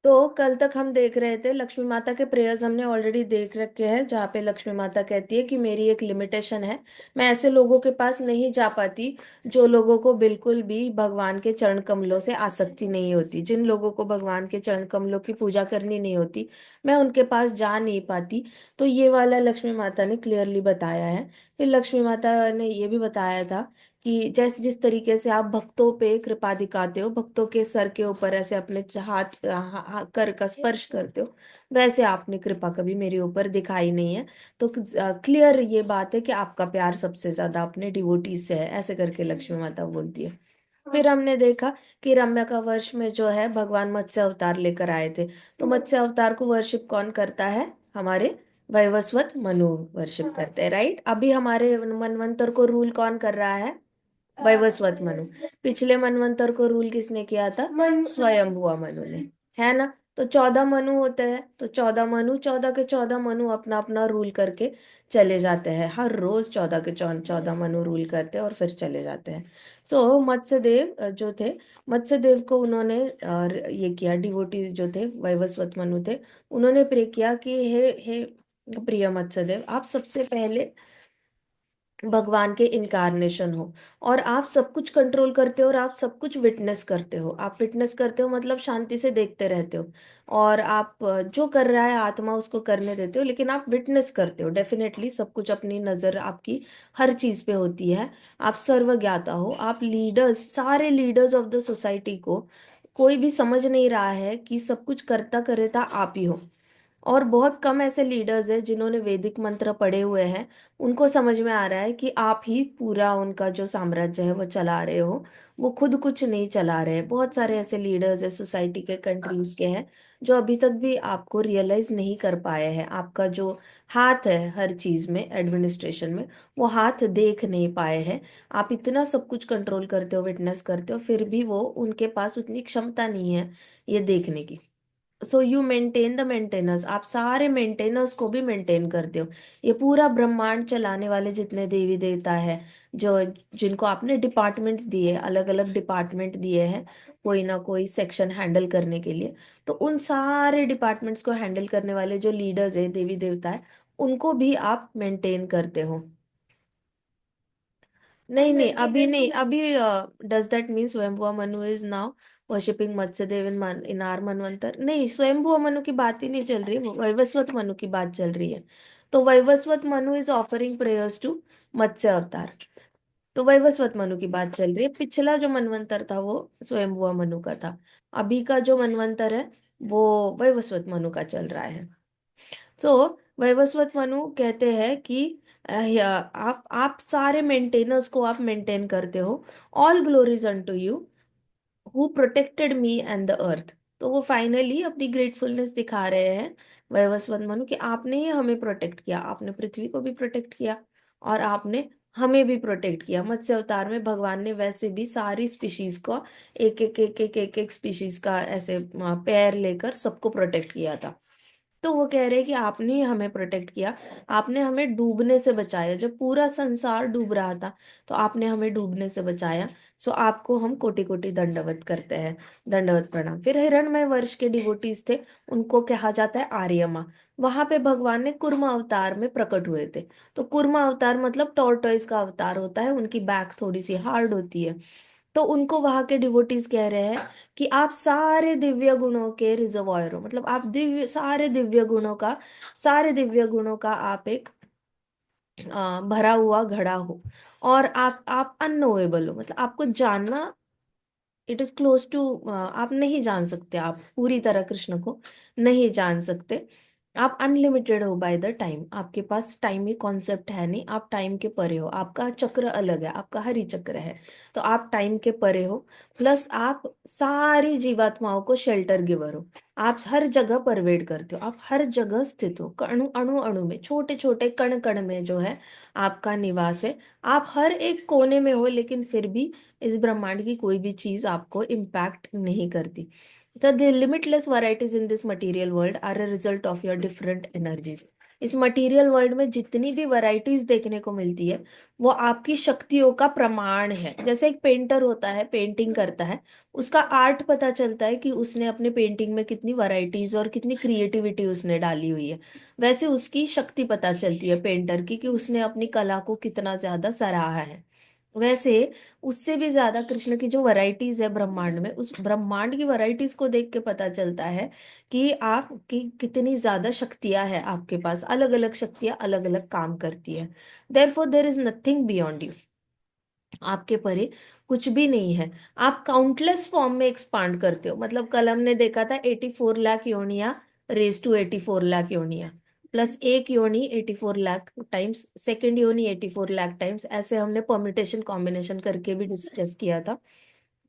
तो कल तक हम देख रहे थे लक्ष्मी माता के प्रेयर्स, हमने ऑलरेडी देख रखे हैं, जहाँ पे लक्ष्मी माता कहती है कि मेरी एक लिमिटेशन है, मैं ऐसे लोगों के पास नहीं जा पाती जो लोगों को बिल्कुल भी भगवान के चरण कमलों से आसक्ति नहीं होती, जिन लोगों को भगवान के चरण कमलों की पूजा करनी नहीं होती, मैं उनके पास जा नहीं पाती। तो ये वाला लक्ष्मी माता ने क्लियरली बताया है। फिर लक्ष्मी माता ने ये भी बताया था कि जैसे जिस तरीके से आप भक्तों पे कृपा दिखाते हो, भक्तों के सर के ऊपर ऐसे अपने कर का स्पर्श करते हो, वैसे आपने कृपा कभी मेरे ऊपर दिखाई नहीं है। तो क्लियर ये बात है कि आपका प्यार सबसे ज्यादा अपने डिवोटीज से है, ऐसे करके लक्ष्मी माता बोलती है। फिर हमने देखा कि रम्या का वर्ष में जो है भगवान मत्स्य अवतार लेकर आए थे। तो मत्स्य अवतार को वर्शिप कौन करता है? हमारे वैवस्वत मनु वर्शिप करते हैं, राइट। अभी हमारे मनवंतर को रूल कौन कर रहा है? वैवस्वत मनु। पिछले मनवंतर को रूल किसने किया था? स्वयं हुआ मनु ने, है ना। तो 14 मनु होते हैं, तो 14 मनु, 14 के 14 मनु अपना अपना रूल करके चले जाते हैं। हर रोज 14 के 14 मनु रूल करते हैं और फिर चले जाते हैं। सो मत्स्य देव जो थे, मत्स्य देव को उन्होंने ये किया, डिवोटी जो थे वैवस्वत मनु थे, उन्होंने प्रे किया कि हे प्रिय मत्स्य देव, आप सबसे पहले भगवान के इनकारनेशन हो, और आप सब कुछ कंट्रोल करते हो और आप सब कुछ विटनेस करते हो। आप विटनेस करते हो मतलब शांति से देखते रहते हो, और आप जो कर रहा है आत्मा उसको करने देते हो, लेकिन आप विटनेस करते हो। डेफिनेटली सब कुछ, अपनी नजर आपकी हर चीज पे होती है। आप सर्वज्ञाता हो, आप लीडर्स, सारे लीडर्स ऑफ द सोसाइटी को कोई भी समझ नहीं रहा है कि सब कुछ करता करेता आप ही हो। और बहुत कम ऐसे लीडर्स हैं जिन्होंने वैदिक मंत्र पढ़े हुए हैं, उनको समझ में आ रहा है कि आप ही पूरा उनका जो साम्राज्य है वो चला रहे हो, वो खुद कुछ नहीं चला रहे हैं। बहुत सारे ऐसे लीडर्स है सोसाइटी के, कंट्रीज के हैं, जो अभी तक भी आपको रियलाइज नहीं कर पाए हैं। आपका जो हाथ है हर चीज में, एडमिनिस्ट्रेशन में, वो हाथ देख नहीं पाए हैं। आप इतना सब कुछ कंट्रोल करते हो, विटनेस करते हो, फिर भी वो उनके पास उतनी क्षमता नहीं है ये देखने की। So you maintain the maintainers, आप सारे मेंटेनर्स को भी मेंटेन करते हो। ये पूरा ब्रह्मांड चलाने वाले जितने देवी देवता है, जो जिनको आपने डिपार्टमेंट्स दिए, अलग अलग डिपार्टमेंट दिए हैं, कोई ना कोई सेक्शन हैंडल करने के लिए, तो उन सारे डिपार्टमेंट्स को हैंडल करने वाले जो लीडर्स है, देवी देवता है, उनको भी आप मेंटेन करते हो। नहीं नहीं, अभी नहीं, अभी does that mean Swayambhuva Manu is now worshipping Matsya Dev in our manvantara? नहीं, स्वयंभुआ मनु की बात ही नहीं चल रही, वो वैवस्वत मनु की बात चल रही है। तो Vaivasvata Manu is offering prayers to Matsya avatar. तो वैवस्वत मनु की बात चल रही है। पिछला जो मनवंतर था वो स्वयंभुआ मनु का था। अभी का जो मनवंतर है वो वैवस्वत मनु का चल रहा है। तो वैवस्वत मनु कहते हैं कि आप सारे मेंटेनर्स को आप मेंटेन करते हो। All glories unto you who protected me and the earth. तो वो फाइनली अपनी ग्रेटफुलनेस दिखा रहे हैं, वैवस्वत मनु, कि आपने ही हमें प्रोटेक्ट किया, आपने पृथ्वी को भी प्रोटेक्ट किया और आपने हमें भी प्रोटेक्ट किया। मत्स्य अवतार में भगवान ने वैसे भी सारी स्पीशीज को, एक एक स्पीशीज का ऐसे पैर लेकर सबको प्रोटेक्ट किया था। तो वो कह रहे हैं कि आपने ही हमें प्रोटेक्ट किया, आपने हमें डूबने से बचाया। जब पूरा संसार डूब रहा था तो आपने हमें डूबने से बचाया। सो आपको हम कोटि कोटि दंडवत करते हैं, दंडवत प्रणाम। फिर हिरण्मय वर्ष के डिवोटीज थे, उनको कहा जाता है आर्यमा। वहां पे भगवान ने कुर्मा अवतार में प्रकट हुए थे। तो कुर्मा अवतार मतलब टॉर्टोइस का अवतार होता है, उनकी बैक थोड़ी सी हार्ड होती है। तो उनको वहां के डिवोटीज कह रहे हैं कि आप सारे दिव्य गुणों के रिजर्वॉयर हो, मतलब आप दिव्य, सारे दिव्य गुणों का आप एक भरा हुआ घड़ा हो। और आप अननोएबल हो, मतलब आपको जानना, इट इज क्लोज टू, आप नहीं जान सकते, आप पूरी तरह कृष्ण को नहीं जान सकते। आप अनलिमिटेड हो बाय द टाइम, आपके पास टाइम ही कॉन्सेप्ट है नहीं, आप टाइम के परे हो, आपका चक्र अलग है, आपका हरि चक्र है। तो आप टाइम के परे हो, प्लस आप सारी जीवात्माओं को शेल्टर गिवर हो। आप हर जगह परवेड करते हो, आप हर जगह स्थित हो, अणु अणु अणु में, छोटे छोटे कण कण में जो है आपका निवास है। आप हर एक कोने में हो, लेकिन फिर भी इस ब्रह्मांड की कोई भी चीज आपको इम्पैक्ट नहीं करती। The limitless varieties in this material world are a result of your different energies. इस मटेरियल वर्ल्ड में जितनी भी वैरायटीज देखने को मिलती है वो आपकी शक्तियों का प्रमाण है। जैसे एक पेंटर होता है, पेंटिंग करता है, उसका आर्ट पता चलता है कि उसने अपने पेंटिंग में कितनी वैरायटीज और कितनी क्रिएटिविटी उसने डाली हुई है। वैसे उसकी शक्ति पता चलती है पेंटर की, कि उसने अपनी कला को कितना ज्यादा सराहा है। वैसे उससे भी ज्यादा कृष्ण की जो वैरायटीज है ब्रह्मांड में, उस ब्रह्मांड की वैरायटीज को देख के पता चलता है कि आपकी कितनी ज्यादा शक्तियां हैं आपके पास। अलग अलग शक्तियां अलग अलग काम करती है। Therefore there is nothing beyond you. आपके परे कुछ भी नहीं है। आप काउंटलेस फॉर्म में एक्सपांड करते हो। मतलब कल हमने देखा था 84 लाख योनिया रेज टू 84 लाख योनिया, प्लस एक योनि 84 लाख टाइम्स, सेकेंड योनि 84 लाख टाइम्स, ऐसे हमने परम्यूटेशन कॉम्बिनेशन करके भी डिस्कस किया था।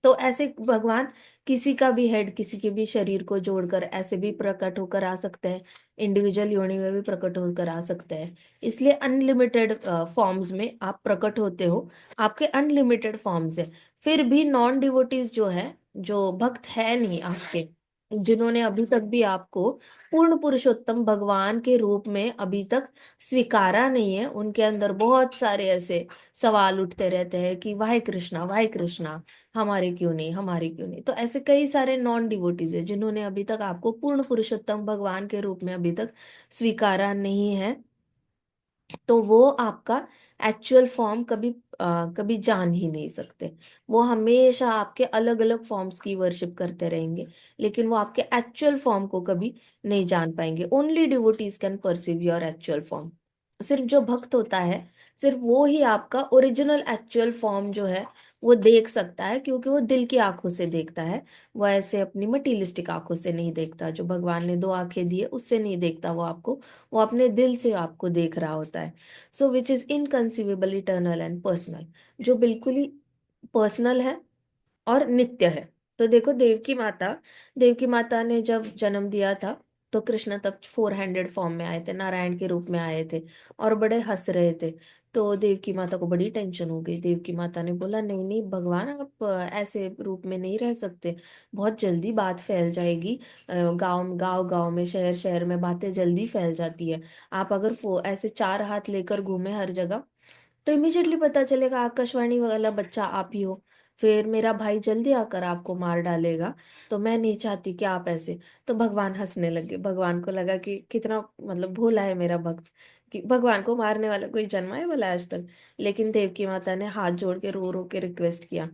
तो ऐसे भगवान किसी का भी हेड, किसी के भी शरीर को जोड़कर ऐसे भी प्रकट होकर आ सकते हैं, इंडिविजुअल योनि में भी प्रकट होकर आ सकते हैं। इसलिए अनलिमिटेड फॉर्म्स में आप प्रकट होते हो, आपके अनलिमिटेड फॉर्म्स है। फिर भी नॉन डिवोटीज जो है, जो भक्त है नहीं आपके, जिन्होंने अभी तक भी आपको पूर्ण पुरुषोत्तम भगवान के रूप में अभी तक स्वीकारा नहीं है, उनके अंदर बहुत सारे ऐसे सवाल उठते रहते हैं कि वाहे कृष्णा, वाहे कृष्णा, हमारे क्यों नहीं, हमारे क्यों नहीं। तो ऐसे कई सारे नॉन डिवोटीज है जिन्होंने अभी तक आपको पूर्ण पुरुषोत्तम भगवान के रूप में अभी तक स्वीकारा नहीं है। तो वो आपका एक्चुअल फॉर्म कभी कभी जान ही नहीं सकते। वो हमेशा आपके अलग अलग फॉर्म्स की वर्शिप करते रहेंगे, लेकिन वो आपके एक्चुअल फॉर्म को कभी नहीं जान पाएंगे। Only devotees can perceive your actual form. सिर्फ जो भक्त होता है, सिर्फ वो ही आपका ओरिजिनल एक्चुअल फॉर्म जो है वो देख सकता है, क्योंकि वो दिल की आंखों से देखता है। वो ऐसे अपनी मटीरियलिस्टिक आंखों से नहीं देखता। जो भगवान ने दो आंखें दी है उससे नहीं देखता वो आपको, वो अपने दिल से आपको देख रहा होता है। So which is inconceivable, eternal and personal, जो बिल्कुल ही पर्सनल है और नित्य है। तो देखो, देवकी माता ने जब जन्म दिया था तो कृष्ण तब 400 फॉर्म में आए थे, नारायण के रूप में आए थे और बड़े हंस रहे थे। तो देवकी माता को बड़ी टेंशन हो गई। देवकी माता ने बोला, नहीं नहीं भगवान, आप ऐसे रूप में नहीं रह सकते, बहुत जल्दी बात फैल जाएगी। गांव गांव में, शहर शहर में बातें जल्दी फैल जाती है। आप अगर ऐसे चार हाथ लेकर घूमे हर जगह तो इमीडिएटली पता चलेगा आकाशवाणी वाला बच्चा आप ही हो। फिर मेरा भाई जल्दी आकर आपको मार डालेगा। तो मैं नहीं चाहती कि आप ऐसे। तो भगवान हंसने लगे। भगवान को लगा कि कितना मतलब भोला है मेरा भक्त, कि भगवान को मारने वाला कोई जन्मा है भला आज तक। लेकिन देवकी माता ने हाथ जोड़ के रो रो के रिक्वेस्ट किया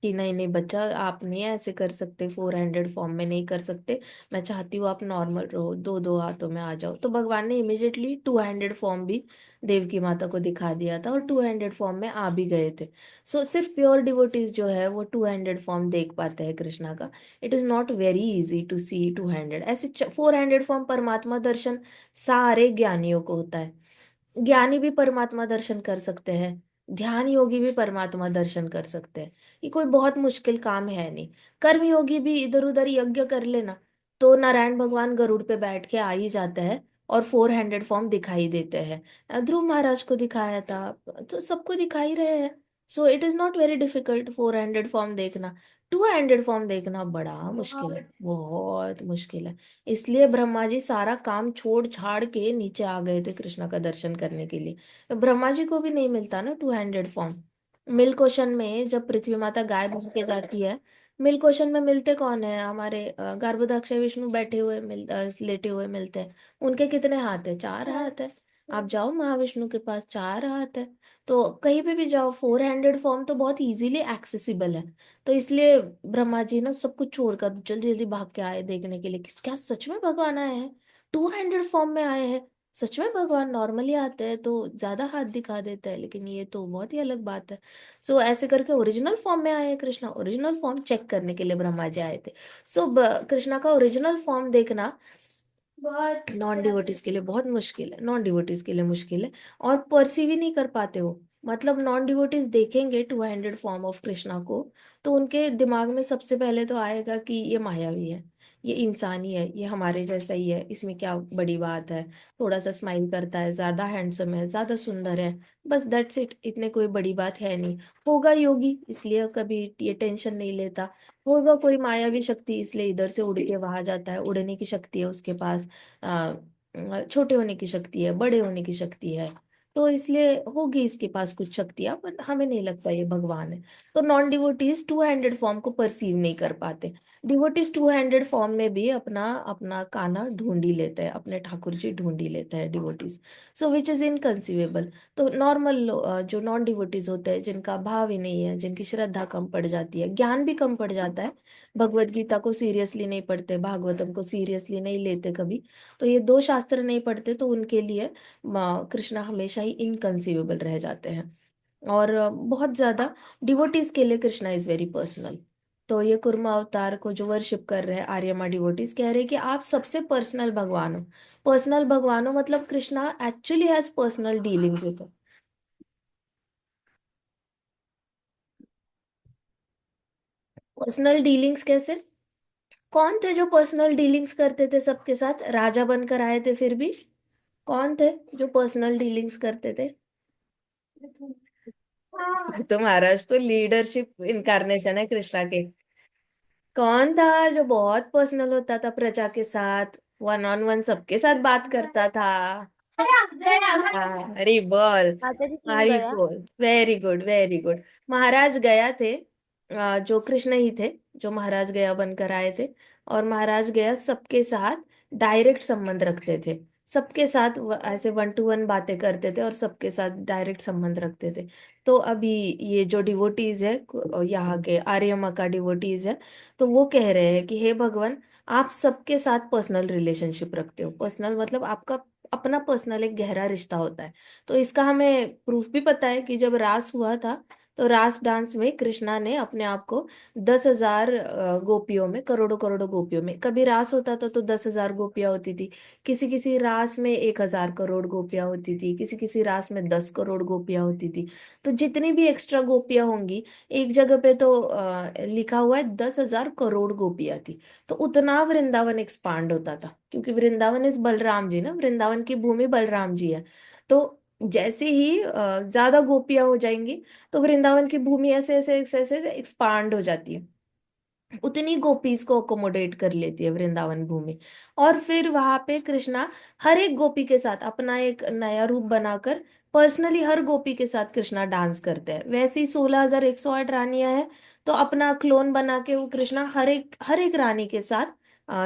कि नहीं नहीं बच्चा, आप नहीं ऐसे कर सकते, 400 फॉर्म में नहीं कर सकते। मैं चाहती हूँ आप नॉर्मल रहो, दो दो हाथों में आ जाओ। तो भगवान ने इमिजिएटली 200 फॉर्म भी देवकी माता को दिखा दिया था और 200 फॉर्म में आ भी गए थे। सो सिर्फ प्योर डिवोटीज जो है वो 200 फॉर्म देख पाते हैं कृष्णा का। It is not very easy to see 200 ऐसे। 400 फॉर्म परमात्मा दर्शन सारे ज्ञानियों को होता है। ज्ञानी भी परमात्मा दर्शन कर सकते हैं, ध्यान योगी भी परमात्मा दर्शन कर सकते हैं। ये कोई बहुत मुश्किल काम है नहीं। कर्म योगी भी इधर उधर यज्ञ कर लेना तो नारायण भगवान गरुड़ पे बैठ के आ ही जाते हैं और 400 फॉर्म दिखाई देते हैं। ध्रुव महाराज को दिखाया था, तो सबको दिखाई रहे हैं। So it is not very difficult 400 form देखना। 200 फॉर्म देखना बड़ा मुश्किल है, बहुत मुश्किल है। इसलिए ब्रह्मा जी सारा काम छोड़ छाड़ के नीचे आ गए थे कृष्णा का दर्शन करने के लिए। ब्रह्मा जी को भी नहीं मिलता ना 200 फॉर्म। मिल्क ओशन में जब पृथ्वी माता गाय बन के जाती है, मिल्क ओशन में मिलते कौन है? हमारे गर्भदक्ष विष्णु बैठे हुए लेटे हुए मिलते हैं। उनके कितने हाथ है? चार हाथ है। आप जाओ महाविष्णु के पास, चार हाथ है। तो कहीं पे भी जाओ, 400 फॉर्म तो बहुत इजीली एक्सेसिबल है। तो इसलिए ब्रह्मा जी ना सब कुछ छोड़कर जल्दी जल्दी भाग के आए देखने के लिए कि क्या सच में भगवान आए हैं, 200 फॉर्म में आए हैं। सच में भगवान नॉर्मली आते हैं तो ज्यादा हाथ दिखा देता है, लेकिन ये तो बहुत ही अलग बात है। सो ऐसे करके ओरिजिनल फॉर्म में आए हैं कृष्णा। ओरिजिनल फॉर्म चेक करने के लिए ब्रह्मा जी आए थे। सो कृष्णा का ओरिजिनल फॉर्म देखना नॉन डिवोटीज के लिए बहुत मुश्किल है, नॉन डिवोटीज के लिए मुश्किल है। और परसीव ही नहीं कर पाते हो। मतलब नॉन डिवोटीज देखेंगे 200 फॉर्म ऑफ कृष्णा को तो उनके दिमाग में सबसे पहले तो आएगा कि ये मायावी है, ये इंसानी है, ये हमारे जैसा ही है, इसमें क्या बड़ी बात है, थोड़ा सा स्माइल करता है, ज्यादा हैंडसम है, ज्यादा सुंदर है, बस दैट्स इट, इतने कोई बड़ी बात है नहीं। होगा योगी इसलिए कभी ये टेंशन नहीं लेता। होगा कोई मायावी शक्ति इसलिए इधर से उड़ के वहां जाता है, उड़ने की शक्ति है उसके पास। छोटे होने की शक्ति है, बड़े होने की शक्ति है। तो इसलिए होगी इसके पास कुछ शक्तियां, पर हमें नहीं लगता ये भगवान है। तो non devotees two handed form को परसीव नहीं कर पाते। डिवोटीज टू हैंडेड फॉर्म में भी अपना अपना कान्हा ढूंढ ही लेते हैं, अपने ठाकुर जी ढूंढ ही लेते हैं devotees. So which is inconceivable. तो नॉर्मल जो नॉन डिवोटीज होते हैं, जिनका भाव ही नहीं है, जिनकी श्रद्धा कम पड़ जाती है, ज्ञान भी कम पड़ जाता है, भगवत गीता को सीरियसली नहीं पढ़ते, भागवतम को सीरियसली नहीं लेते कभी, तो ये दो शास्त्र नहीं पढ़ते, तो उनके लिए कृष्णा हमेशा ही इनकंसीवेबल रह जाते हैं। और बहुत ज्यादा डिवोटीज के लिए कृष्णा इज वेरी पर्सनल। तो ये कुर्मा अवतार को जो वर्शिप कर रहे हैं आर्यमा डिवोटीज, कह रहे हैं कि आप सबसे पर्सनल भगवान हो। पर्सनल भगवान हो मतलब Krishna actually has personal dealings with. Personal dealings कैसे? कौन थे जो पर्सनल डीलिंग्स करते थे सबके साथ? राजा बनकर आए थे फिर भी। कौन थे जो पर्सनल डीलिंग्स करते थे? तो महाराज तो लीडरशिप इनकारनेशन है कृष्णा के। कौन था जो बहुत पर्सनल होता था प्रजा के साथ, वन ऑन वन सबके साथ बात करता था? हाँ, हरी बोल। माता जी किंग हरी गया। बोल, वेरी गुड वेरी गुड। महाराज गया थे, जो कृष्ण ही थे, जो महाराज गया बनकर आए थे। और महाराज गया सबके साथ डायरेक्ट संबंध रखते थे। सबके साथ ऐसे वन टू वन बातें करते थे, और सबके साथ डायरेक्ट संबंध रखते थे। तो अभी ये जो डिवोटीज है, यहाँ के आर्यमा का डिवोटीज है, तो वो कह रहे हैं कि हे भगवान, आप सबके साथ पर्सनल रिलेशनशिप रखते हो। पर्सनल मतलब आपका अपना पर्सनल एक गहरा रिश्ता होता है। तो इसका हमें प्रूफ भी पता है कि जब रास हुआ था, तो रास डांस में कृष्णा ने अपने आप को 10,000 गोपियों में, करोड़ों करोड़ों गोपियों में, कभी रास होता था तो 10,000 गोपियां होती थी, किसी किसी रास में 1,000 करोड़ गोपियां होती थी, किसी किसी रास में 10 करोड़ गोपियां होती थी। तो जितनी भी एक्स्ट्रा गोपियां होंगी, एक जगह पे तो लिखा हुआ है 10,000 करोड़ गोपियां थी। तो उतना वृंदावन एक्सपांड होता था, क्योंकि वृंदावन इज बलराम जी ना, वृंदावन की भूमि बलराम जी है। तो जैसे ही ज्यादा गोपियां हो जाएंगी, तो वृंदावन की भूमि ऐसे ऐसे ऐसे ऐसे एक्सपांड हो जाती है, उतनी गोपीज को अकोमोडेट कर लेती है वृंदावन भूमि। और फिर वहां पे कृष्णा हर एक गोपी के साथ अपना एक नया रूप बनाकर पर्सनली हर गोपी के साथ कृष्णा डांस करते हैं। वैसे ही 16,108 रानियां हैं, तो अपना क्लोन बना के वो कृष्णा हर एक रानी के साथ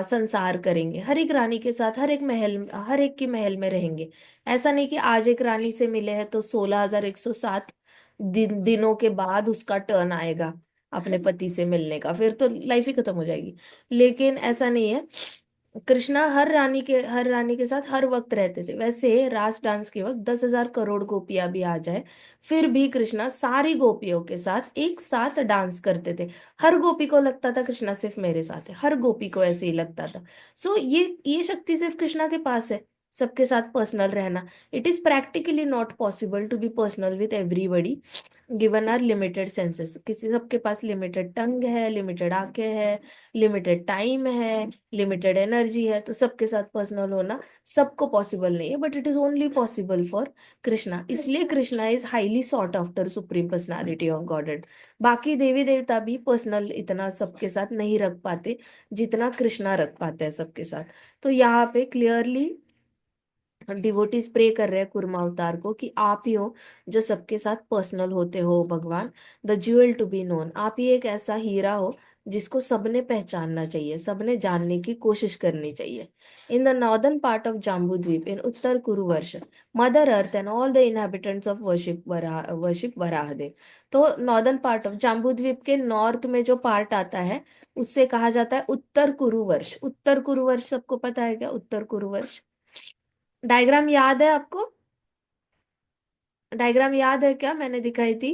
संसार करेंगे, हर एक रानी के साथ हर एक महल, हर एक की महल में रहेंगे। ऐसा नहीं कि आज एक रानी से मिले हैं तो 16,107 दिनों के बाद उसका टर्न आएगा अपने पति से मिलने का, फिर तो लाइफ ही खत्म हो जाएगी। लेकिन ऐसा नहीं है। कृष्णा हर रानी के साथ हर वक्त रहते थे। वैसे रास डांस के वक्त 10,000 करोड़ गोपियां भी आ जाए, फिर भी कृष्णा सारी गोपियों के साथ एक साथ डांस करते थे। हर गोपी को लगता था कृष्णा सिर्फ मेरे साथ है, हर गोपी को ऐसे ही लगता था। सो ये शक्ति सिर्फ कृष्णा के पास है, सबके साथ पर्सनल रहना। It is practically not possible to be personal with everybody, given our limited senses. किसी सबके पास लिमिटेड टंग है, लिमिटेड आंखें है, लिमिटेड टाइम है, लिमिटेड एनर्जी है, तो सबके साथ पर्सनल होना सबको पॉसिबल नहीं है, but it is only possible for Krishna. इसलिए Krishna is highly sought after supreme personality of godhead. बाकी देवी देवता भी पर्सनल इतना सबके साथ नहीं रख पाते जितना कृष्णा रख पाते हैं सबके साथ। तो यहाँ पे क्लियरली डिवोटीज प्रे कर रहे हैं कुर्मा अवतार को कि आप ही हो जो सबके साथ पर्सनल होते हो भगवान, the jewel to be known. आप ही एक ऐसा हीरा हो जिसको सबने पहचानना चाहिए, सबने जानने की कोशिश करनी चाहिए। In the northern part of Jambudvipa in Uttara Kuruvarsha, mother earth and all the inhabitants of worship Varahadev. तो नॉर्दर्न पार्ट ऑफ जाम्बू द्वीप के नॉर्थ में जो पार्ट आता है, उससे कहा जाता है उत्तर कुरुवर्ष। उत्तर कुरुवर्ष सबको पता है क्या? उत्तर कुरुवर्ष डायग्राम याद है आपको? डायग्राम याद है क्या? मैंने दिखाई थी,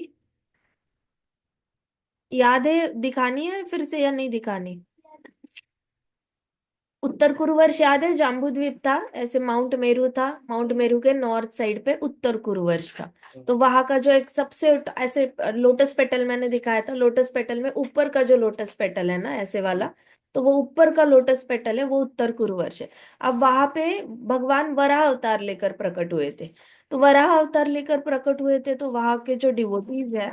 याद है? दिखानी है फिर से या नहीं दिखानी? उत्तर कुरुवर्ष याद है? जाम्बू द्वीप था, ऐसे माउंट मेरू था, माउंट मेरू के नॉर्थ साइड पे उत्तर कुरुवर्ष था। तो वहां का जो एक सबसे ऐसे लोटस पेटल मैंने दिखाया था, लोटस पेटल में ऊपर का जो लोटस पेटल है ना, ऐसे वाला, तो वो ऊपर का लोटस पेटल है, वो उत्तर कुरुवर्ष है। अब वहां पे भगवान वराह अवतार लेकर प्रकट हुए थे। तो वराह अवतार लेकर प्रकट हुए थे, तो वहां के जो डिवोटीज है,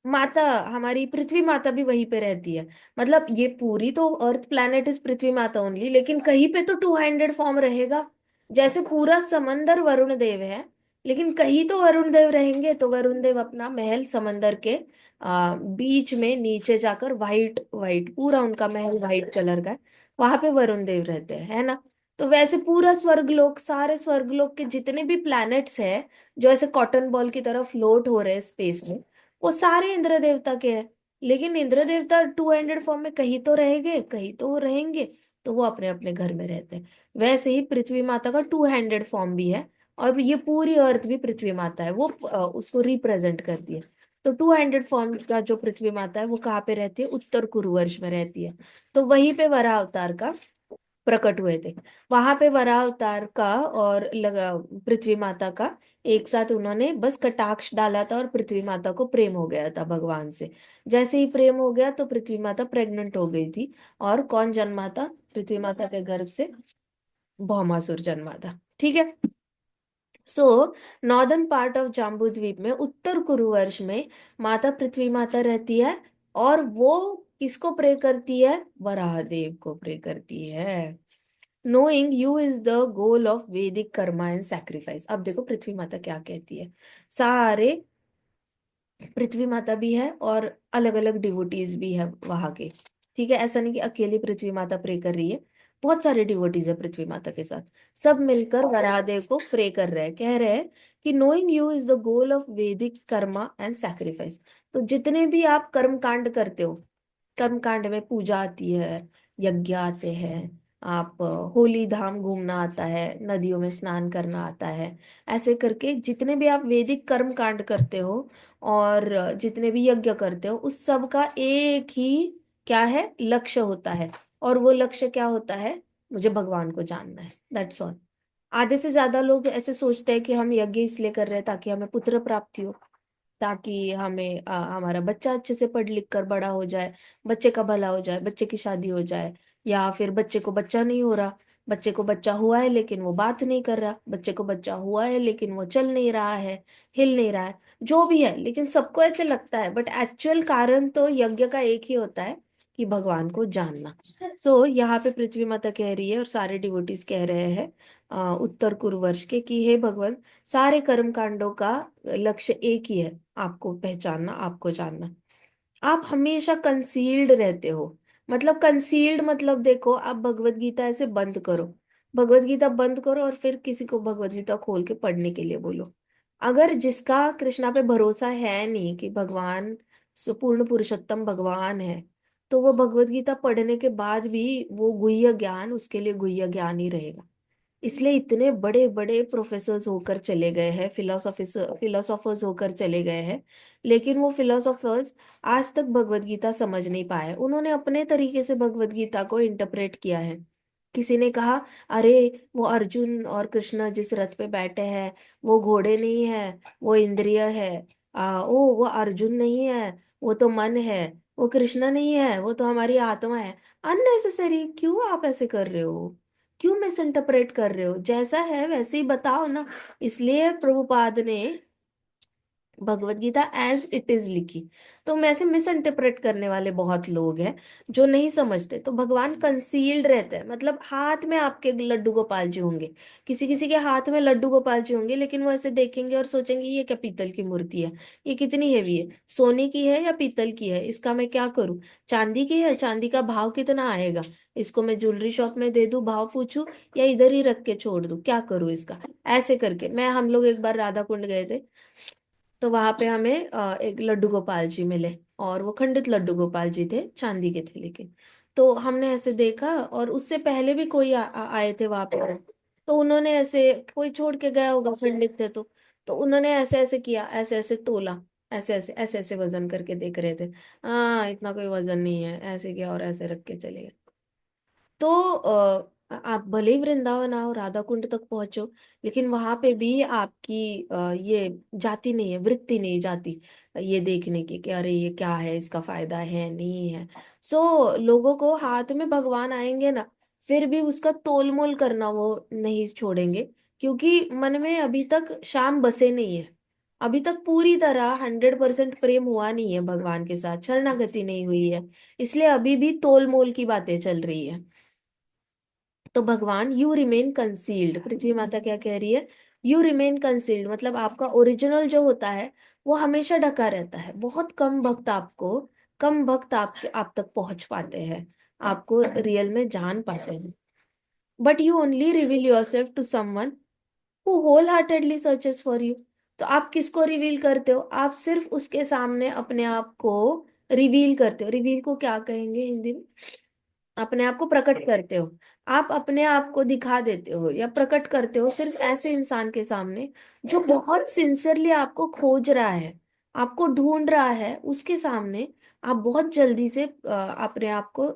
माता, हमारी पृथ्वी माता भी वहीं पे रहती है। मतलब ये पूरी तो अर्थ प्लैनेट इज पृथ्वी माता ओनली, लेकिन कहीं पे तो टू हैंडेड फॉर्म रहेगा। जैसे पूरा समंदर वरुण देव है, लेकिन कहीं तो वरुण देव रहेंगे, तो वरुण देव अपना महल समंदर के बीच में नीचे जाकर, वाइट वाइट पूरा उनका महल वाइट कलर का है, वहां पे वरुण देव रहते हैं, है ना। तो वैसे पूरा स्वर्गलोक, सारे स्वर्गलोक के जितने भी प्लैनेट्स हैं जो ऐसे कॉटन बॉल की तरह फ्लोट हो रहे हैं स्पेस में, वो सारे इंद्र देवता के हैं। लेकिन इंद्र देवता टू हैंडेड फॉर्म में कहीं तो रहेंगे, कहीं तो वो रहेंगे, तो वो अपने अपने घर में रहते हैं। वैसे ही पृथ्वी माता का टू हैंडेड फॉर्म भी है, और ये पूरी अर्थ भी पृथ्वी माता है, वो उसको रिप्रेजेंट करती है। तो टू हैंडेड फॉर्म का जो पृथ्वी माता है वो कहाँ पे रहती है, उत्तर कुरुवर्ष में रहती है। तो वहीं पे वराह अवतार का प्रकट हुए थे। वहां पे वराह अवतार का और लगा पृथ्वी माता का एक साथ उन्होंने बस कटाक्ष डाला था, और पृथ्वी माता को प्रेम हो गया था भगवान से। जैसे ही प्रेम हो गया तो पृथ्वी माता प्रेग्नेंट हो गई थी। और कौन जन्मा था पृथ्वी माता के गर्भ से, भौमासुर जन्मा था, ठीक है। सो नॉर्दर्न पार्ट ऑफ जाम्बू द्वीप में उत्तर कुरुवर्ष में माता पृथ्वी माता रहती है। और वो किसको प्रे करती है, वराह देव को प्रे करती है। Knowing you is the goal of वैदिक कर्मा एंड सैक्रिफाइस। अब देखो पृथ्वी माता क्या कहती है। सारे पृथ्वी माता भी है और अलग अलग डिवोटीज भी है वहां के, ठीक है। ऐसा नहीं कि अकेली पृथ्वी माता प्रे कर रही है, बहुत सारे डिवोटीज है पृथ्वी माता के साथ। सब मिलकर वराहदेव को प्रे कर रहे हैं, कह रहे हैं कि knowing you is the goal of वैदिक कर्मा एंड सैक्रिफाइस। तो जितने भी आप कर्म कांड करते हो, कर्म कांड में पूजा आती है, यज्ञ आते हैं, आप होली धाम घूमना आता है, नदियों में स्नान करना आता है, ऐसे करके जितने भी आप वैदिक कर्म कांड करते हो और जितने भी यज्ञ करते हो, उस सब का एक ही क्या है, लक्ष्य होता है। और वो लक्ष्य क्या होता है, मुझे भगवान को जानना है, दैट्स ऑल। आधे से ज्यादा लोग ऐसे सोचते हैं कि हम यज्ञ इसलिए कर रहे हैं ताकि हमें पुत्र प्राप्ति हो, ताकि हमें हमारा बच्चा अच्छे से पढ़ लिख कर बड़ा हो जाए, बच्चे का भला हो जाए, बच्चे की शादी हो जाए। या फिर बच्चे को बच्चा नहीं हो रहा, बच्चे को बच्चा हुआ है लेकिन वो बात नहीं कर रहा, बच्चे को बच्चा हुआ है लेकिन वो चल नहीं रहा है, हिल नहीं रहा है, जो भी है। लेकिन सबको ऐसे लगता है, बट एक्चुअल कारण तो यज्ञ का एक ही होता है, कि भगवान को जानना। यहाँ पे पृथ्वी माता कह रही है और सारे डिवोटीज कह रहे हैं उत्तर कुरुवर्ष के, कि हे भगवान, सारे कर्म कांडों का लक्ष्य एक ही है, आपको पहचानना, आपको जानना। आप हमेशा कंसील्ड रहते हो। मतलब कंसील्ड मतलब देखो, आप भगवत गीता ऐसे बंद करो, भगवत गीता बंद करो और फिर किसी को भगवत गीता खोल के पढ़ने के लिए बोलो। अगर जिसका कृष्णा पे भरोसा है नहीं कि भगवान पूर्ण पुरुषोत्तम भगवान है, तो वो भगवत गीता पढ़ने के बाद भी वो गुह्य ज्ञान उसके लिए गुह्य ज्ञान ही रहेगा। इसलिए इतने बड़े बड़े प्रोफेसर्स होकर चले गए हैं, फिलोसोफर्स होकर चले गए हैं, लेकिन वो फिलोसोफर्स आज तक भगवत गीता समझ नहीं पाए। उन्होंने अपने तरीके से भगवत गीता को इंटरप्रेट किया है। किसी ने कहा, अरे वो अर्जुन और कृष्ण जिस रथ पे बैठे हैं, वो घोड़े नहीं है, वो इंद्रिय है। ओ वो अर्जुन नहीं है, वो तो मन है। वो कृष्ण नहीं है, वो तो हमारी आत्मा है। अननेसेसरी क्यों आप ऐसे कर रहे हो, क्यों मिस इंटरप्रेट कर रहे हो, जैसा है वैसे ही बताओ ना। इसलिए प्रभुपाद ने Bhagavad Gita as it is लिखी। तो में ऐसे मिस इंटरप्रेट करने वाले बहुत लोग हैं जो नहीं समझते। तो भगवान कंसील्ड रहते हैं, मतलब हाथ में आपके लड्डू गोपाल जी होंगे, किसी किसी के हाथ में लड्डू गोपाल जी होंगे, लेकिन वो ऐसे देखेंगे और सोचेंगे ये क्या पीतल की मूर्ति है, ये कितनी हेवी है, सोने की है या पीतल की है, इसका मैं क्या करूं, चांदी की है, चांदी का भाव कितना आएगा, इसको मैं ज्वेलरी शॉप में दे दूं भाव पूछूं, या इधर ही रख के छोड़ दूं, क्या करूं इसका। ऐसे करके हम लोग एक बार राधा कुंड गए थे, तो वहां पे हमें एक लड्डू गोपाल जी मिले, और वो खंडित लड्डू गोपाल जी थे, चांदी के थे लेकिन। तो हमने ऐसे देखा, और उससे पहले भी कोई आए थे वहां पे, तो उन्होंने ऐसे, कोई छोड़ के गया होगा, खंडित थे तो उन्होंने ऐसे ऐसे किया, ऐसे ऐसे तोला, ऐसे ऐसे वजन करके देख रहे थे। हाँ इतना कोई वजन नहीं है, ऐसे किया और ऐसे रख के चले गए। तो आप भले ही वृंदावन आओ, राधा कुंड तक पहुंचो, लेकिन वहां पे भी आपकी ये जाति नहीं है, वृत्ति नहीं जाती ये देखने की कि अरे ये क्या है, इसका फायदा है नहीं है। लोगों को हाथ में भगवान आएंगे ना, फिर भी उसका तोल मोल करना वो नहीं छोड़ेंगे, क्योंकि मन में अभी तक शाम बसे नहीं है। अभी तक पूरी तरह 100% प्रेम हुआ नहीं है भगवान के साथ, शरणागति नहीं हुई है। इसलिए अभी भी तोल मोल की बातें चल रही है। तो भगवान यू रिमेन कंसील्ड, पृथ्वी माता क्या कह रही है, यू रिमेन कंसील्ड मतलब आपका ओरिजिनल जो होता है वो हमेशा ढका रहता है। बहुत कम भक्त आपको, कम भक्त आप तक पहुंच पाते हैं, आपको रियल में जान पाते हैं। But you only reveal yourself to someone who wholeheartedly searches for you. तो आप किसको रिवील करते हो, आप सिर्फ उसके सामने अपने आप को रिवील करते हो। रिवील को क्या कहेंगे हिंदी में, अपने आप को प्रकट करते हो। आप अपने आप को दिखा देते हो या प्रकट करते हो सिर्फ ऐसे इंसान के सामने जो बहुत सिंसियरली आपको खोज रहा है, आपको ढूंढ रहा है, उसके सामने आप बहुत जल्दी से अपने आप को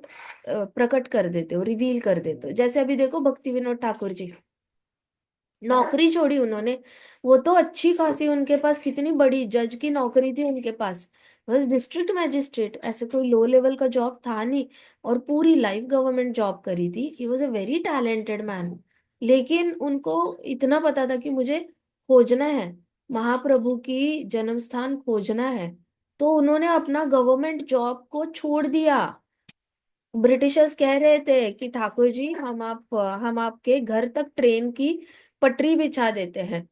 प्रकट कर देते हो, रिवील कर देते हो। जैसे अभी देखो भक्ति विनोद ठाकुर जी, नौकरी छोड़ी उन्होंने, वो तो अच्छी खासी उनके पास कितनी बड़ी जज की नौकरी थी उनके पास, बस डिस्ट्रिक्ट मैजिस्ट्रेट, ऐसे कोई लो लेवल का जॉब था नहीं, और पूरी लाइफ गवर्नमेंट जॉब करी थी। He was a very talented man. लेकिन उनको इतना पता था कि मुझे खोजना है, महाप्रभु की जन्म स्थान खोजना है, तो उन्होंने अपना गवर्नमेंट जॉब को छोड़ दिया। ब्रिटिशर्स कह रहे थे कि ठाकुर जी हम आपके घर तक ट्रेन की पटरी बिछा देते हैं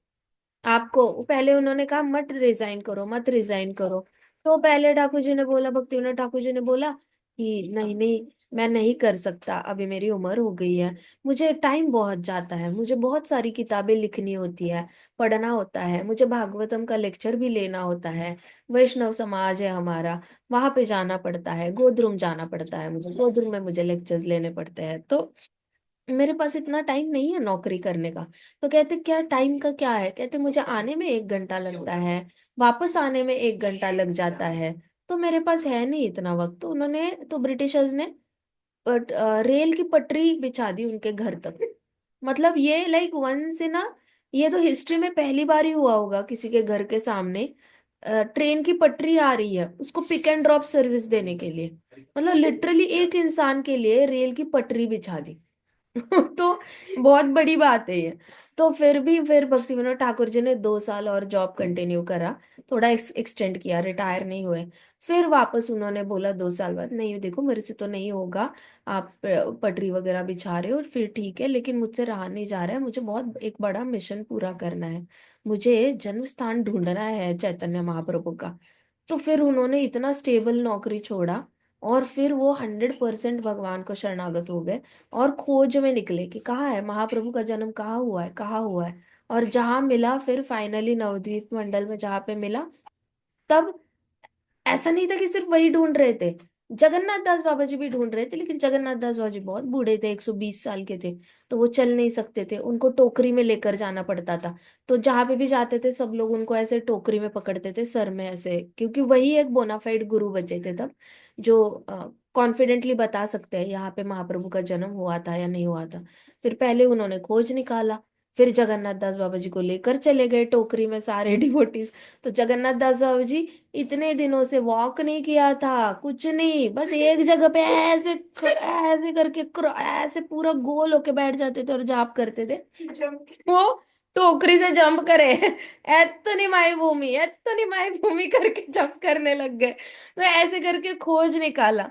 आपको। पहले उन्होंने कहा मत रिजाइन करो, मत रिजाइन करो। तो पहले ठाकुर जी ने बोला, भक्ति विनोद ठाकुर जी ने बोला कि नहीं नहीं, मैं नहीं कर सकता, अभी मेरी उम्र हो गई है, मुझे टाइम बहुत जाता है, मुझे बहुत सारी किताबें लिखनी होती है, पढ़ना होता है, मुझे भागवतम का लेक्चर भी लेना होता है, वैष्णव समाज है हमारा, वहां पे जाना पड़ता है, गोद्रुम जाना पड़ता है, मुझे गोद्रुम में मुझे लेक्चर्स लेने पड़ते हैं, तो मेरे पास इतना टाइम नहीं है नौकरी करने का। तो कहते क्या टाइम का क्या है, कहते मुझे आने में 1 घंटा लगता है, वापस आने में 1 घंटा लग जाता है, तो मेरे पास है नहीं इतना वक्त। तो उन्होंने, तो ब्रिटिशर्स ने रेल की पटरी बिछा दी उनके घर तक। मतलब ये लाइक वन से ना, ये तो हिस्ट्री में पहली बार ही हुआ होगा किसी के घर के सामने ट्रेन की पटरी आ रही है उसको पिक एंड ड्रॉप सर्विस देने के लिए, मतलब लिटरली एक इंसान के लिए रेल की पटरी बिछा दी। तो बहुत बड़ी बात है ये। तो फिर भी फिर भक्ति विनोद ठाकुर जी ने 2 साल और जॉब कंटिन्यू करा, थोड़ा एक्सटेंड किया, रिटायर नहीं हुए। फिर वापस उन्होंने बोला 2 साल बाद, नहीं देखो मेरे से तो नहीं होगा, आप पटरी वगैरह बिछा रहे हो, फिर ठीक है, लेकिन मुझसे रहा नहीं जा रहा है, मुझे बहुत एक बड़ा मिशन पूरा करना है, मुझे जन्म स्थान ढूंढना है चैतन्य महाप्रभु का। तो फिर उन्होंने इतना स्टेबल नौकरी छोड़ा, और फिर वो 100% भगवान को शरणागत हो गए, और खोज में निकले कि कहाँ है महाप्रभु का जन्म, कहाँ हुआ है, कहाँ हुआ है। और जहां मिला फिर फाइनली नवद्वीप मंडल में जहां पे मिला, तब ऐसा नहीं था कि सिर्फ वही ढूंढ रहे थे, जगन्नाथ दास बाबा जी भी ढूंढ रहे थे, लेकिन जगन्नाथ दास बाबा जी बहुत बूढ़े थे, 120 साल के थे, तो वो चल नहीं सकते थे, उनको टोकरी में लेकर जाना पड़ता था। तो जहां पे भी जाते थे सब लोग उनको ऐसे टोकरी में पकड़ते थे सर में ऐसे, क्योंकि वही एक बोनाफाइड गुरु बचे थे तब, जो कॉन्फिडेंटली बता सकते हैं यहाँ पे महाप्रभु का जन्म हुआ था या नहीं हुआ था। फिर पहले उन्होंने खोज निकाला, फिर जगन्नाथ दास बाबा जी को लेकर चले गए टोकरी में सारे डिवोटीज। तो जगन्नाथ दास बाबा जी इतने दिनों से वॉक नहीं किया था, कुछ नहीं, बस एक जगह पे ऐसे ऐसे करके ऐसे पूरा गोल होके बैठ जाते थे और जाप करते थे। वो टोकरी से जंप करे, एत्तनी माई भूमि, एत्तनी माई भूमि करके जंप करने लग गए। तो ऐसे करके खोज निकाला।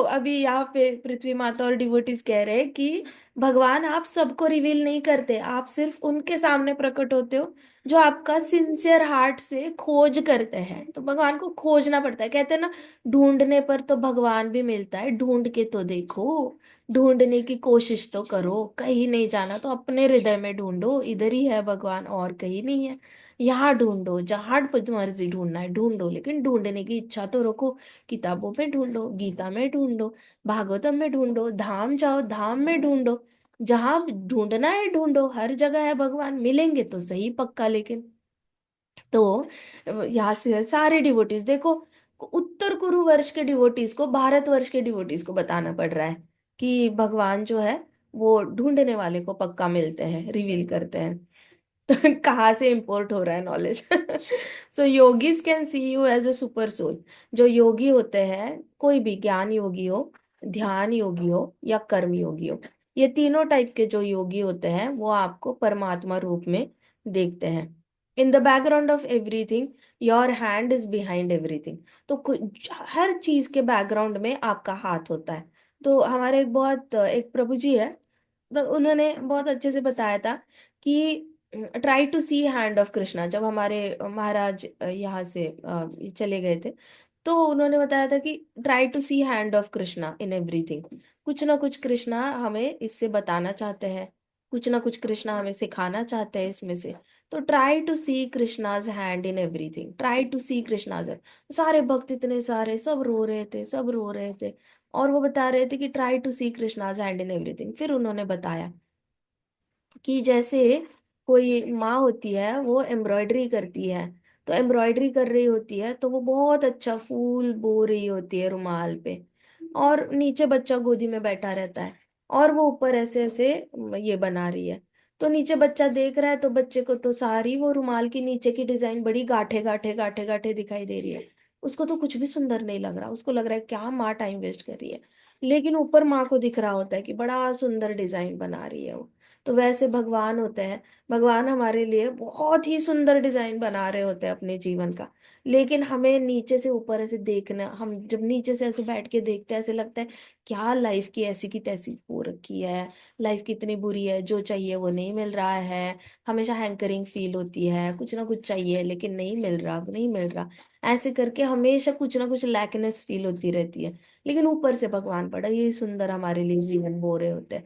अभी यहाँ पे पृथ्वी माता और डिवोटीज कह रहे हैं कि भगवान आप सबको रिवील नहीं करते, आप सिर्फ उनके सामने प्रकट होते हो जो आपका सिंसियर हार्ट से खोज करते हैं। तो भगवान को खोजना पड़ता है, कहते हैं ना, ढूंढने पर तो भगवान भी मिलता है, ढूंढ के तो देखो, ढूंढने की कोशिश तो करो, कहीं नहीं जाना तो अपने हृदय में ढूंढो, इधर ही है भगवान और कहीं नहीं है। यहाँ ढूंढो, जहां पर मर्जी ढूंढना है ढूंढो, लेकिन ढूंढने की इच्छा तो रखो, किताबों में ढूंढो, गीता में ढूंढो, भागवतम में ढूंढो, धाम जाओ धाम में ढूंढो, जहां ढूंढना है ढूंढो, हर जगह है भगवान, मिलेंगे तो सही पक्का। लेकिन तो यहाँ से सारे डिवोटीज देखो, उत्तर कुरु वर्ष के डिवोटीज को भारतवर्ष के डिवोटीज को बताना पड़ रहा है कि भगवान जो है वो ढूंढने वाले को पक्का मिलते हैं, रिवील करते हैं। तो कहाँ से इंपोर्ट हो रहा है knowledge. So yogis can see you as a super soul. जो योगी होते हैं, कोई भी ज्ञान योगी हो, ध्यान योगी हो या कर्म योगी हो, ये तीनों टाइप के जो योगी होते हैं वो आपको परमात्मा रूप में देखते हैं। In the background of everything your hand is behind everything. तो हर चीज के बैकग्राउंड में आपका हाथ होता है। तो हमारे एक बहुत एक प्रभु जी है, तो उन्होंने बहुत अच्छे से बताया था कि try to see hand of Krishna. जब हमारे महाराज यहाँ से चले गए थे, तो उन्होंने बताया था कि try to see hand of Krishna in everything. कुछ ना कुछ कृष्णा हमें इससे बताना चाहते हैं, कुछ ना कुछ कृष्णा हमें सिखाना चाहते हैं इसमें से। तो try to see Krishna's hand in everything, try to see Krishna's. सारे भक्त इतने सारे सब रो रहे थे, सब रो रहे थे, और वो बता रहे थे कि try to see Krishna's hand in everything. फिर उन्होंने बताया कि जैसे कोई माँ होती है, वो एम्ब्रॉयडरी करती है, तो एम्ब्रॉयडरी कर रही होती है, तो वो बहुत अच्छा फूल बो रही होती है रुमाल पे, और नीचे बच्चा गोदी में बैठा रहता है, और वो ऊपर ऐसे ऐसे ये बना रही है। तो नीचे बच्चा देख रहा है, तो बच्चे को तो सारी वो रुमाल की नीचे की डिजाइन बड़ी गांठे गांठे गांठे गांठे दिखाई दे रही है। उसको तो कुछ भी सुंदर नहीं लग रहा, उसको लग रहा है क्या माँ टाइम वेस्ट कर रही है। लेकिन ऊपर माँ को दिख रहा होता है कि बड़ा सुंदर डिजाइन बना रही है वो। तो वैसे भगवान होते हैं, भगवान हमारे लिए बहुत ही सुंदर डिजाइन बना रहे होते हैं अपने जीवन का। लेकिन हमें नीचे से ऊपर ऐसे देखना, हम जब नीचे से ऐसे बैठ के देखते हैं, ऐसे लगता है क्या लाइफ की ऐसी की तैसी हो रखी है, लाइफ कितनी बुरी है, जो चाहिए वो नहीं मिल रहा है। हमेशा हैंकरिंग फील होती है, कुछ ना कुछ चाहिए लेकिन नहीं मिल रहा, नहीं मिल रहा। ऐसे करके हमेशा कुछ ना कुछ लैकनेस फील होती रहती है। लेकिन ऊपर से भगवान बड़ा ही सुंदर हमारे लिए जीवन बो रहे होते हैं।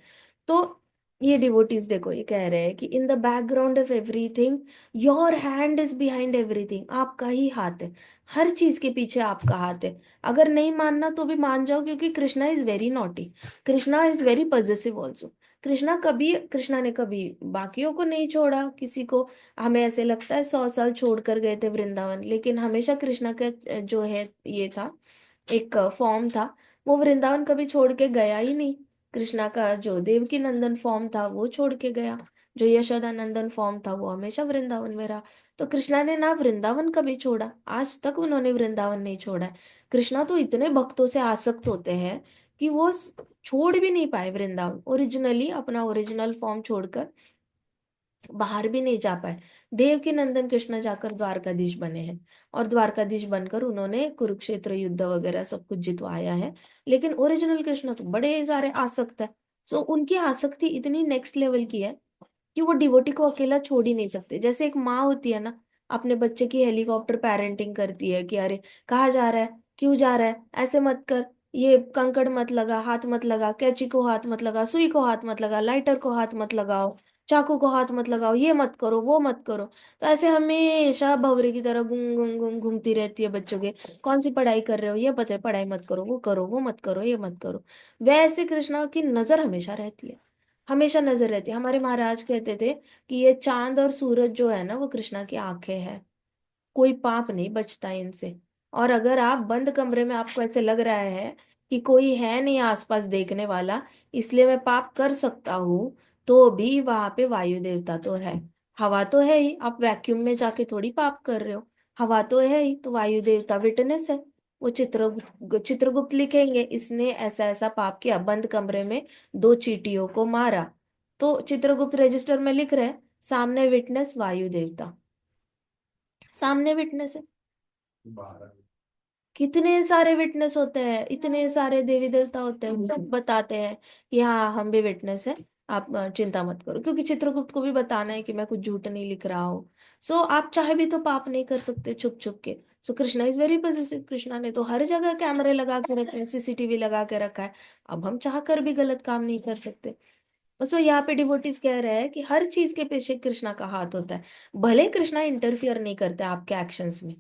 तो ये डिवोटीज देखो, ये कह रहे हैं कि in the background of everything your hand is behind everything. आपका ही हाथ है, हर चीज के पीछे आपका हाथ है। अगर नहीं मानना तो भी मान जाओ, क्योंकि Krishna is very naughty, Krishna is very possessive also. Krishna ने कभी बाकियों को नहीं छोड़ा किसी को। हमें ऐसे लगता है 100 साल छोड़ कर गए थे वृंदावन, लेकिन हमेशा कृष्णा का जो है ये था, एक फॉर्म था, वो वृंदावन कभी छोड़ के गया ही नहीं। कृष्णा का जो देवकी नंदन फॉर्म था वो छोड़ के गया, जो यशोदा नंदन फॉर्म था वो हमेशा वृंदावन में रहा। तो कृष्णा ने ना वृंदावन कभी छोड़ा, आज तक उन्होंने वृंदावन नहीं छोड़ा है। कृष्णा तो इतने भक्तों से आसक्त होते हैं कि वो छोड़ भी नहीं पाए वृंदावन, ओरिजिनली अपना ओरिजिनल फॉर्म छोड़कर बाहर भी नहीं जा पाए। देवकी नंदन कृष्ण जाकर द्वारकाधीश बने हैं, और द्वारकाधीश बनकर उन्होंने कुरुक्षेत्र युद्ध वगैरह सब कुछ जितवाया है। लेकिन ओरिजिनल कृष्ण तो बड़े सारे आसक्त है। सो उनकी आसक्ति इतनी नेक्स्ट लेवल की है कि वो डिवोटी को अकेला छोड़ ही नहीं सकते। जैसे एक माँ होती है ना, अपने बच्चे की हेलीकॉप्टर पेरेंटिंग करती है कि अरे कहाँ जा रहा है, क्यों जा रहा है, ऐसे मत कर, ये कंकड़ मत लगा, हाथ मत लगा, कैंची को हाथ मत लगा, सुई को हाथ मत लगा, लाइटर को हाथ मत लगाओ, चाकू को हाथ मत लगाओ, ये मत करो, वो मत करो। तो ऐसे हमेशा भंवरे की तरह घूम घूम घूम घूमती रहती है बच्चों के। कौन सी पढ़ाई कर रहे हो, ये पता है, पढ़ाई मत करो, वो करो, वो मत करो, ये मत करो। वैसे कृष्णा की नजर हमेशा रहती है, हमेशा नजर रहती है। हमारे महाराज कहते थे कि ये चांद और सूरज जो है ना, वो कृष्णा की आंखें हैं, कोई पाप नहीं बचता इनसे। और अगर आप बंद कमरे में, आपको ऐसे लग रहा है कि कोई है नहीं आसपास देखने वाला, इसलिए मैं पाप कर सकता हूँ, तो भी वहां पे वायु देवता तो है, हवा तो है ही। आप वैक्यूम में जाके थोड़ी पाप कर रहे हो, हवा तो है ही, तो वायु देवता विटनेस है। वो चित्रगुप्त लिखेंगे इसने ऐसा ऐसा पाप किया, बंद कमरे में 2 चींटियों को मारा, तो चित्रगुप्त रजिस्टर में लिख रहे हैं, सामने विटनेस वायु देवता, सामने विटनेस है। कितने सारे विटनेस होते हैं, इतने सारे देवी देवता होते हैं, सब बताते हैं कि हाँ हम भी विटनेस है, आप चिंता मत करो। क्योंकि चित्रगुप्त को भी बताना है कि मैं कुछ झूठ नहीं लिख रहा हूँ। सो आप चाहे भी तो पाप नहीं कर सकते छुप छुप के। So Krishna is very positive, Krishna ने तो हर जगह कैमरे लगा के रखे हैं, सीसीटीवी लगा के रखा है। अब हम चाह कर भी गलत काम नहीं कर सकते। सो यहाँ पे डिवोटीज कह रहे हैं कि हर चीज के पीछे कृष्णा का हाथ होता है। भले कृष्णा इंटरफियर नहीं करते आपके एक्शंस में,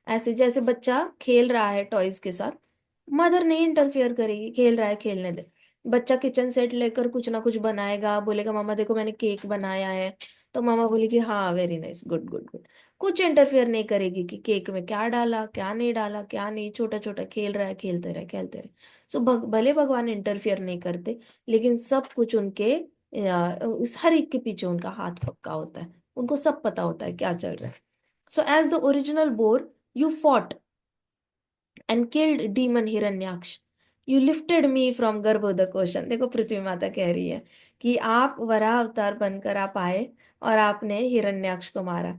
ऐसे जैसे बच्चा खेल रहा है टॉयज के साथ, मदर नहीं इंटरफियर करेगी, खेल रहा है खेलने दे। बच्चा किचन सेट लेकर कुछ ना कुछ बनाएगा, बोलेगा मामा देखो मैंने केक बनाया है, तो मामा बोलेगी हाँ very nice, good good good. कुछ इंटरफियर नहीं करेगी कि केक में क्या डाला, क्या नहीं डाला, क्या नहीं, छोटा छोटा खेल रहा है, खेलते रहे खेलते रहे। सो भले भगवान इंटरफियर नहीं करते, लेकिन सब कुछ उनके उस हर एक के पीछे उनका हाथ पक्का होता है, उनको सब पता होता है क्या चल रहा है। So as the original boar you fought and killed demon Hiranyaksha, you lifted me from Garbhodaka ocean. देखो पृथ्वी माता कह रही है कि आप वराह अवतार बनकर आप आए, और आपने हिरण्याक्ष को मारा,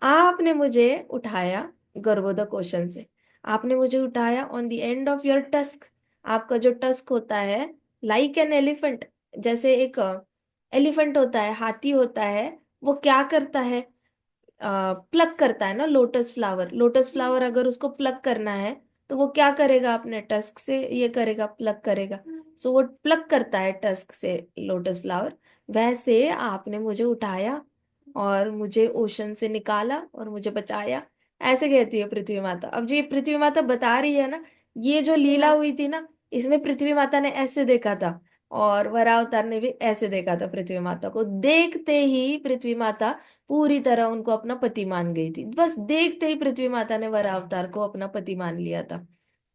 आपने मुझे उठाया गर्भोदक ओशन से, आपने मुझे उठाया on the end of your tusk. आपका जो टस्क होता है, लाइक एन एलिफेंट, जैसे एक एलिफेंट होता है, हाथी होता है, वो क्या करता है, प्लक करता है ना लोटस फ्लावर। लोटस फ्लावर अगर उसको प्लक करना है तो वो क्या करेगा, अपने टस्क से ये करेगा, प्लक करेगा। सो वो प्लक करता है टस्क से लोटस फ्लावर। वैसे आपने मुझे उठाया और मुझे ओशन से निकाला और मुझे बचाया, ऐसे कहती है पृथ्वी माता। अब जो ये पृथ्वी माता बता रही है ना, ये जो लीला हुई थी ना, इसमें पृथ्वी माता ने ऐसे देखा था और वराह अवतार ने भी ऐसे देखा था पृथ्वी माता को। देखते ही पृथ्वी माता पूरी तरह उनको अपना पति मान गई थी। बस देखते ही पृथ्वी माता ने वराह अवतार को अपना पति मान लिया था।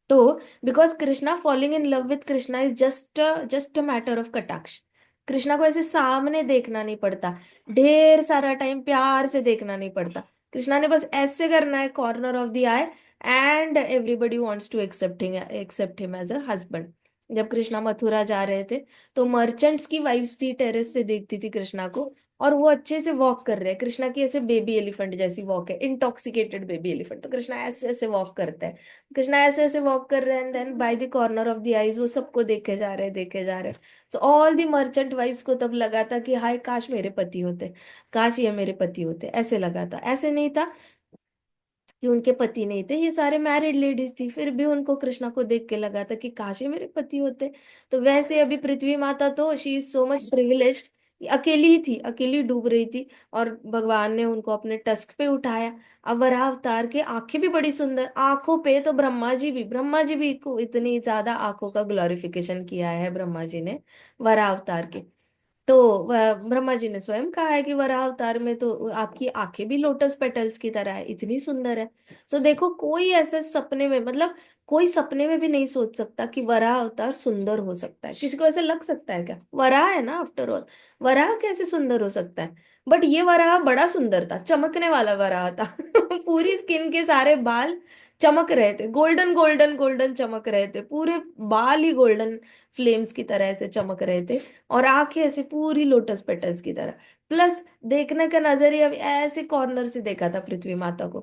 तो because Krishna falling in love with Krishna is just a matter of कटाक्ष। कृष्णा को ऐसे सामने देखना नहीं पड़ता, ढेर सारा टाइम प्यार से देखना नहीं पड़ता। कृष्णा ने बस ऐसे करना है, corner of the eye, and everybody wants to accept him as a husband. जब कृष्णा मथुरा जा रहे थे तो मर्चेंट्स की वाइफ्स थी, टेरेस से देखती थी कृष्णा को, और वो अच्छे से वॉक कर रहे हैं। कृष्णा की ऐसे बेबी एलिफेंट जैसी वॉक है, इंटॉक्सिकेटेड बेबी एलिफेंट। तो कृष्णा ऐसे ऐसे वॉक करता है, कृष्णा ऐसे ऐसे वॉक कर रहे हैं, and then by the corner of the eyes वो सबको देखे जा रहे हैं, देखे जा रहे हैं। So all the merchant wives को तब लगा था कि हाय काश मेरे पति होते, काश ये मेरे पति होते, ऐसे लगा था। ऐसे नहीं था कि उनके पति नहीं थे, ये सारे मैरिड लेडीज थी, फिर भी उनको कृष्णा को देख के लगा था कि काश ये मेरे पति होते। तो वैसे अभी पृथ्वी माता तो she is so much privileged, अकेली ही थी, अकेली डूब रही थी, और भगवान ने उनको अपने टस्क पे उठाया। अब वराह अवतार के आंखें भी बड़ी सुंदर, आंखों पे तो ब्रह्मा जी भी को इतनी ज्यादा आंखों का ग्लोरिफिकेशन किया है ब्रह्मा जी ने वराह अवतार के। तो ब्रह्मा जी ने स्वयं कहा है कि वराह अवतार में तो आपकी आंखें भी लोटस पेटल्स की तरह है, इतनी सुंदर है। सो देखो, कोई ऐसे सपने में, मतलब कोई सपने में भी नहीं सोच सकता कि वराह अवतार सुंदर हो सकता है। किसी को ऐसे लग सकता है क्या? वराह है ना आफ्टर ऑल, वराह कैसे सुंदर हो सकता है? बट ये वराह बड़ा सुंदर था, चमकने वाला वराह था। पूरी स्किन के सारे बाल चमक रहे थे, गोल्डन गोल्डन गोल्डन चमक रहे थे, पूरे बाल ही गोल्डन फ्लेम्स की तरह से चमक रहे थे, और आंखें ऐसे पूरी लोटस पेटल्स की तरह। प्लस देखने का नजरिया भी ऐसे कॉर्नर से देखा था पृथ्वी माता को,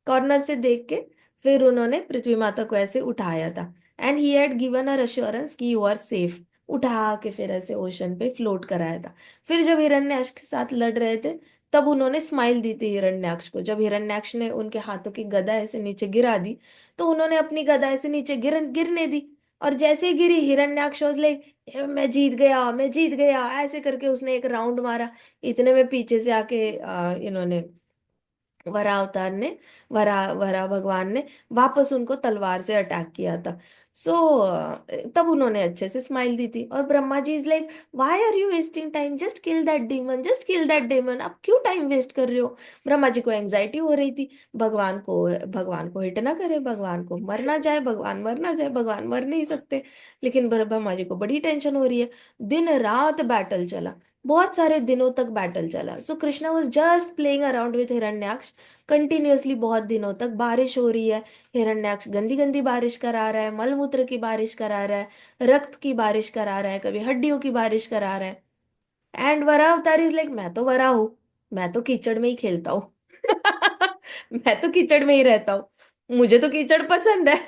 कॉर्नर से देख के फिर उन्होंने पृथ्वी माता को ऐसे उठाया था। And he had given her assurance कि यू आर सेफ, उठा के फिर ऐसे ओशन पे फ्लोट कराया था। फिर जब हिरण्याक्ष के साथ लड़ रहे थे तब उन्होंने स्माइल दी थी हिरण्याक्ष को। जब हिरण्याक्ष ने उनके हाथों की गदा ऐसे नीचे गिरा दी तो उन्होंने अपनी गदा ऐसे नीचे गिरने दी, और जैसे ही गिरी हिरण्याक्ष वाज लाइक मैं जीत गया, मैं जीत गया, ऐसे करके उसने एक राउंड मारा। इतने में पीछे से आके इन्होंने वरा अवतार ने, वरा वरा भगवान ने वापस उनको तलवार से अटैक किया था। सो तब उन्होंने अच्छे से स्माइल दी थी, और Brahma ji is like why are you wasting time, just kill that demon, just kill that demon, आप क्यों टाइम वेस्ट कर रहे हो? ब्रह्मा जी को एंजाइटी हो रही थी, भगवान को हिट ना करे, भगवान को मर ना जाए, भगवान मर ना जाए, भगवान मर नहीं सकते। लेकिन ब्रह्मा जी को बड़ी टेंशन हो रही है। दिन रात बैटल चला, बहुत सारे दिनों तक बैटल चला। So Krishna was just playing around with Hiranyaksha continuously, बहुत दिनों तक बारिश हो रही है। हिरण्याक्ष गंदी गंदी बारिश करा रहा है, मलमूत्र की बारिश करा रहा है, रक्त की बारिश करा रहा है, कभी हड्डियों की बारिश करा रहा है। एंड वरा अवतार इज लाइक मैं तो वरा हूं, मैं तो कीचड़ में ही खेलता हूँ। मैं तो कीचड़ में ही रहता हूँ, मुझे तो कीचड़ पसंद है।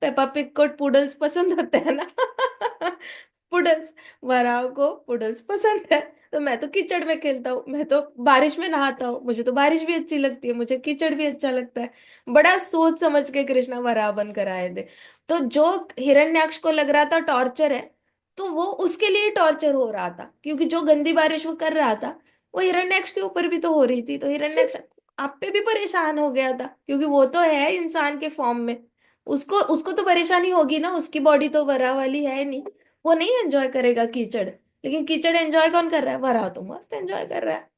पेपा पिग को पुडल्स पसंद होते हैं ना। पुडल्स, वराह को पुडल्स पसंद है, तो मैं तो कीचड़ में खेलता हूँ, मैं तो बारिश में नहाता हूँ, मुझे तो बारिश भी अच्छी लगती है, मुझे कीचड़ भी अच्छा लगता है। बड़ा सोच समझ के कृष्णा वराह बनकर आए थे। तो जो हिरण्याक्ष को लग रहा था टॉर्चर है, तो वो उसके लिए टॉर्चर हो रहा था, क्योंकि जो गंदी बारिश वो कर रहा था वो हिरण्यक्ष के ऊपर भी तो हो रही थी। तो हिरण्यक्ष आप पे भी परेशान हो गया था, क्योंकि वो तो है इंसान के फॉर्म में, उसको उसको तो परेशानी होगी ना, उसकी बॉडी तो वरा वाली है नहीं, वो नहीं एंजॉय करेगा कीचड़। लेकिन कीचड़ एंजॉय कौन कर रहा है? वराह तो मस्त एंजॉय कर रहा है।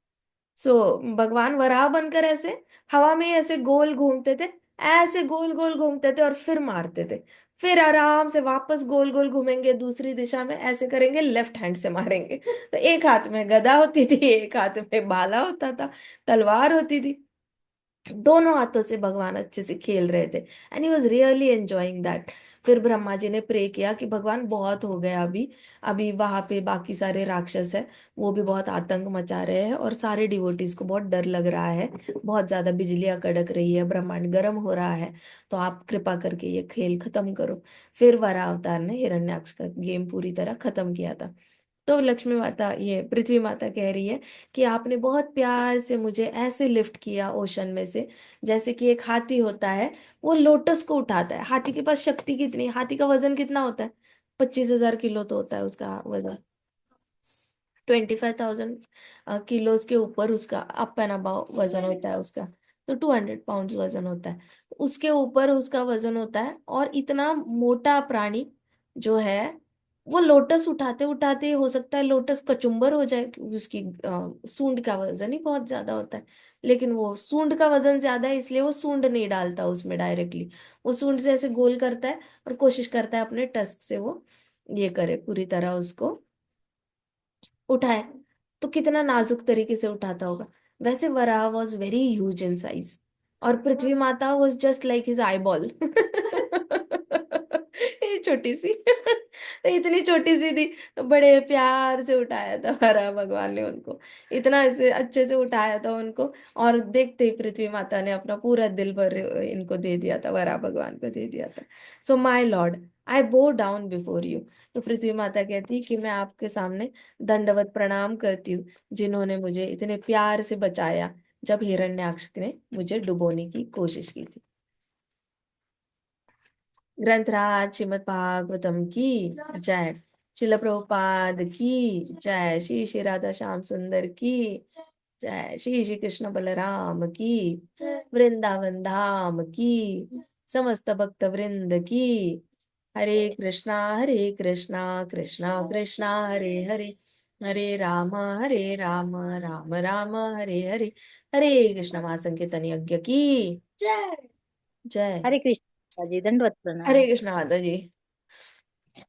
सो भगवान वराह बनकर ऐसे हवा में ऐसे गोल घूमते थे, ऐसे गोल गोल घूमते थे और फिर मारते थे। फिर आराम से वापस गोल गोल घूमेंगे दूसरी दिशा में, ऐसे करेंगे, लेफ्ट हैंड से मारेंगे। तो एक हाथ में गदा होती थी, एक हाथ में भाला होता था, तलवार होती थी, दोनों हाथों से भगवान अच्छे से खेल रहे थे, and he was really enjoying that. फिर ब्रह्मा जी ने प्रे किया कि भगवान बहुत हो गया अभी, अभी वहां पे बाकी सारे राक्षस है, वो भी बहुत आतंक मचा रहे हैं, और सारे डिवोटीज को बहुत डर लग रहा है, बहुत ज्यादा बिजलियां कड़क रही है, ब्रह्मांड गर्म हो रहा है, तो आप कृपा करके ये खेल खत्म करो। फिर वराह अवतार ने हिरण्याक्ष का गेम पूरी तरह खत्म किया था। तो लक्ष्मी माता, ये पृथ्वी माता कह रही है कि आपने बहुत प्यार से मुझे ऐसे लिफ्ट किया ओशन में से, जैसे कि एक हाथी होता है, वो लोटस को उठाता है। हाथी के पास शक्ति कितनी, हाथी का वजन कितना होता है? 25,000 किलो तो होता है उसका वजन। 25,000 किलोज के ऊपर उसका अप एंड अबाव वजन होता है उसका। तो 200 पाउंड वजन होता है, तो उसके ऊपर उसका वजन होता है। और इतना मोटा प्राणी जो है, वो लोटस उठाते उठाते हो सकता है लोटस कचुम्बर हो जाए, क्योंकि उसकी सूंड का वजन ही बहुत ज्यादा होता है। लेकिन वो सूंड का वजन ज्यादा है, इसलिए वो सूंड नहीं डालता उसमें डायरेक्टली। वो सूंड से ऐसे गोल करता है और कोशिश करता है अपने टस्क से वो ये करे, पूरी तरह उसको उठाए। तो कितना नाजुक तरीके से उठाता होगा। वैसे Varaha was very huge in size, और पृथ्वी माता was just like his eye ball. ये छोटी सी, इतनी छोटी सी थी। तो बड़े प्यार से उठाया था वराह भगवान ने उनको, इतना ऐसे अच्छे से उठाया था उनको। और देखते ही पृथ्वी माता ने अपना पूरा दिल भर इनको दे दिया था, वराह भगवान को दे दिया था। सो माई लॉर्ड, आई बो डाउन बिफोर यू। तो पृथ्वी माता कहती कि मैं आपके सामने दंडवत प्रणाम करती हूँ, जिन्होंने मुझे इतने प्यार से बचाया जब हिरण्याक्ष ने मुझे डुबोने की कोशिश की थी। ग्रंथराज श्रीमद् भागवतम की जय। शिल प्रभुपाद की जय। श्री श्री राधा श्याम सुंदर की जय। श्री श्री कृष्ण बलराम की, वृंदावन धाम की, समस्त भक्त वृंद की। हरे कृष्णा कृष्णा कृष्णा हरे हरे, हरे राम राम राम हरे हरे। हरे कृष्ण महासंकीर्तन यज्ञ की जय। जय। हरे कृष्ण जी, दंडवत हरे प्रणाम। कृष्ण माता जी।